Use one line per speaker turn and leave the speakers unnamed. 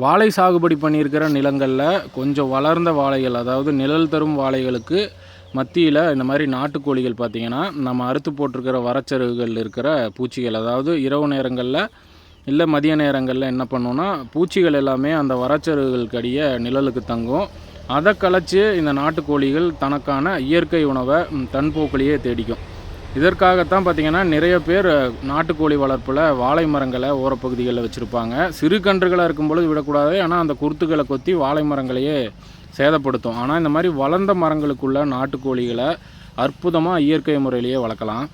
வாழை சாகுபடி பண்ணியிருக்கிற நிலங்களில் கொஞ்சம் வளர்ந்த வாழைகள், அதாவது நிழல் தரும் வாழைகளுக்கு மத்தியில் இந்த மாதிரி நாட்டுக்கோழிகள் பார்த்திங்கன்னா, நம்ம அறுத்து போட்டிருக்கிற வரச்சருகுகள் இருக்கிற பூச்சிகள், அதாவது இரவு நேரங்களில் இல்லை மதிய நேரங்களில் என்ன பண்ணுன்னா, பூச்சிகள் எல்லாமே அந்த வரச்சருகுகளுக்கு அடியே நிழலுக்கு தங்கும். அதை கலைச்சி இந்த நாட்டுக்கோழிகள் தனக்கான இயற்கை உணவை தன் போக்கிலேயே தேடிக்கும். இதற்காகத்தான் பார்த்திங்கன்னா நிறைய பேர் நாட்டுக்கோழி வளர்ப்பில் வாழை மரங்களை ஓரப்பகுதிகளில் வச்சுருப்பாங்க. சிறு கன்றுகளாக இருக்கும் பொழுது விடக்கூடாது, ஆனால் அந்த குருத்துக்களை கொத்தி வாழை மரங்களையே சேதப்படுத்தும். ஆனால் இந்த மாதிரி வளர்ந்த மரங்களுக்குள்ள நாட்டுக்கோழிகளை அற்புதமாக இயற்கை முறையிலேயே வளர்க்கலாம்.